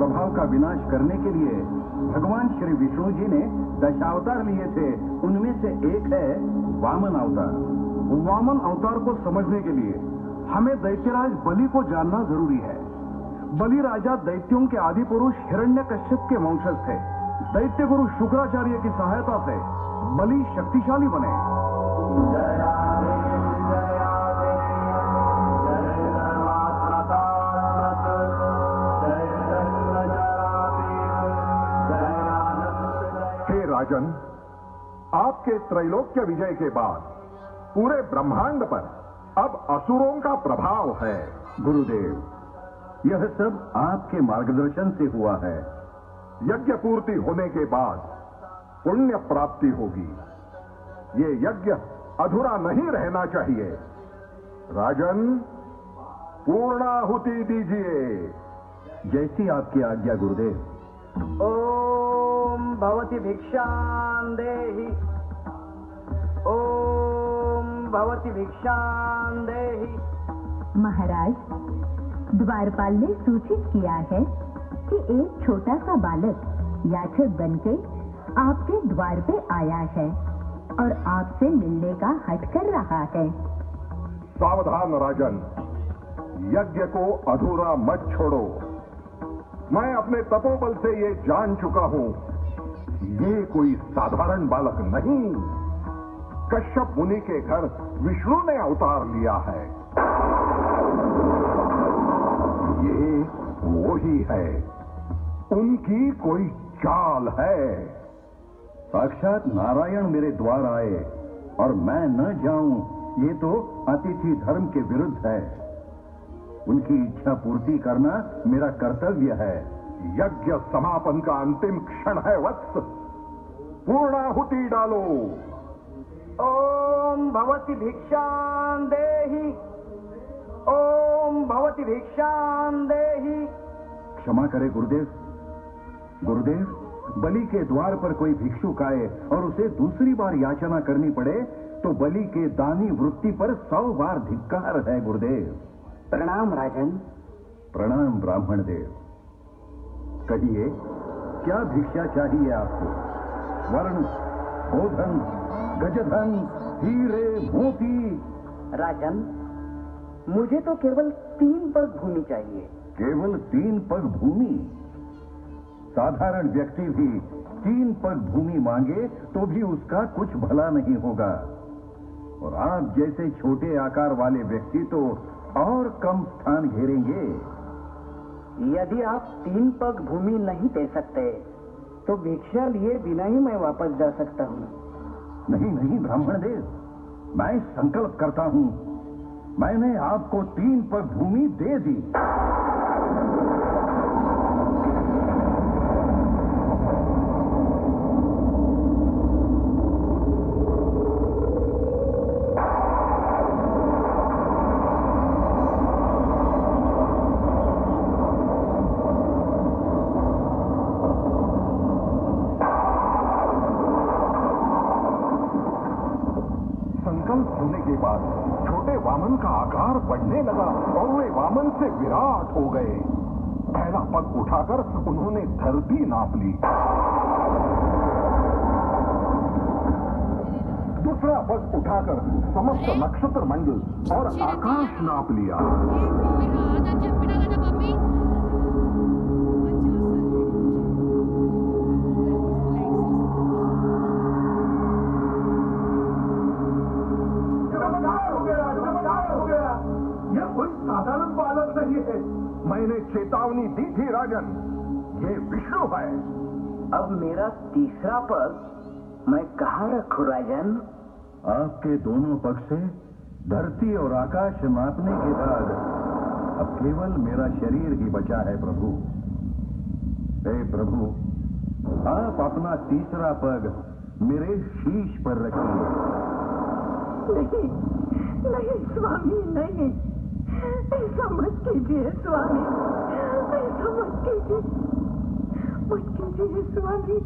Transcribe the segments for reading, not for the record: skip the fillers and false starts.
प्रभाव का विनाश करने के लिए भगवान श्री विष्णु जी ने दशावतार लिए थे। उनमें से एक है वामन अवतार। वामन अवतार को समझने के लिए हमें दैत्यराज बलि को जानना जरूरी है। बलि राजा दैत्यों के आदि पुरुष हिरण्यकश्यप के वंशज थे। दैत्य गुरु शुक्राचार्य की सहायता से बलि शक्तिशाली बने। हे राजन, आपके त्रैलोक्य विजय के बाद पूरे ब्रह्मांड पर अब असुरों का प्रभाव है। गुरुदेव, यह सब आपके मार्गदर्शन से हुआ है। यज्ञ पूर्ति होने के बाद पुण्य प्राप्ति होगी। ये यज्ञ अधूरा नहीं रहना चाहिए। राजन, पूर्णाहुति दीजिए। जैसी आपकी आज्ञा गुरुदेव। ओम भवति भिक्षां देहि। ओम भवति भिक्षां देहि। महाराज, द्वारपाल ने सूचित किया है कि एक छोटा सा बालक याचक बनके आपके द्वार पे आया है और आपसे मिलने का हठ कर रहा है। सावधान राजन, यज्ञ को अधूरा मत छोड़ो। मैं अपने तपोबल से ये जान चुका हूं, ये कोई साधारण बालक नहीं, कश्यप मुनि के घर विष्णु ने अवतार लिया है। ये वो ही है, उनकी कोई चाल है। साक्षात नारायण मेरे द्वार आए और मैं न जाऊं, ये तो अतिथि धर्म के विरुद्ध है। उनकी इच्छा पूर्ति करना मेरा कर्तव्य है। यज्ञ समापन का अंतिम क्षण है वत्स, पूर्णाहुति डालो। ओम भवति भिक्षां देहि। ओम भवति भिक्षां देहि। क्षमा करे गुरुदेव। गुरुदेव, बलि के द्वार पर कोई भिक्षुक आए और उसे दूसरी बार याचना करनी पड़े तो बलि के दानी वृत्ति पर 100 बार धिक्कार है गुरुदेव। प्रणाम राजन। प्रणाम ब्राह्मण देव। कहिए, क्या भिक्षा चाहिए आपको? वर्ण, गोधन, गजधन, हीरे, मोती। राजन, मुझे तो केवल 3 पग भूमि चाहिए। केवल 3 पग भूमि? साधारण व्यक्ति भी 3 पग भूमि मांगे तो भी उसका कुछ भला नहीं होगा, और आप जैसे छोटे आकार वाले व्यक्ति तो और कम स्थान घेरेंगे। यदि आप 3 पग भूमि नहीं दे सकते तो भिक्षा लिए बिना ही मैं वापस जा सकता हूँ। नहीं नहीं ब्राह्मण देव, मैं संकल्प करता हूँ, मैंने आपको 3 पग भूमि दे दी। छोटे वामन का आकार बढ़ने लगा और वे वामन से विराट हो गए। पहला पग उठाकर उन्होंने धरती नाप ली, दूसरा पग उठाकर समस्त नक्षत्र मंडल और आकाश नाप लिया। साधारण बालक नहीं है, मैंने चेतावनी दी थी राजन, ये विष्णु है। अब मेरा तीसरा पग मैं कहाँ रखूं राजन? आपके दोनों पग से धरती और आकाश नापने के बाद अब केवल मेरा शरीर ही बचा है प्रभु। हे प्रभु, आप अपना तीसरा पग मेरे शीश पर रखिए। नहीं स्वामी, नहीं, ऐसा मत कीजिए स्वामी, ऐसा मत कीजिए स्वामी।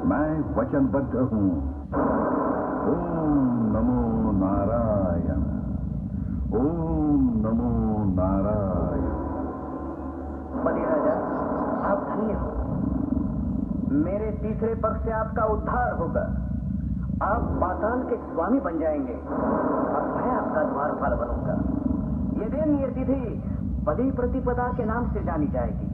मैं वचनबद्ध हूँ। ओम नमो नारायण, ओम नमो नारायण। बलि राजा, आप धन्य हो। मेरे तीसरे पग से आपका उद्धार होगा। आप पाताल के स्वामी बन जाएंगे और मैं आपका द्वारपाल बनूंगा। ये दिन, ये तिथि बलि प्रतिपदा के नाम से जानी जाएगी।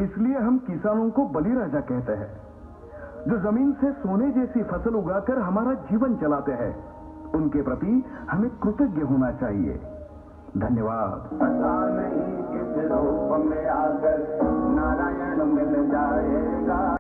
इसलिए हम किसानों को बलि राजा कहते हैं, जो जमीन से सोने जैसी फसल उगाकर हमारा जीवन चलाते हैं। उनके प्रति हमें कृतज्ञ होना चाहिए। धन्यवाद। पता नहीं किस रूप में आकर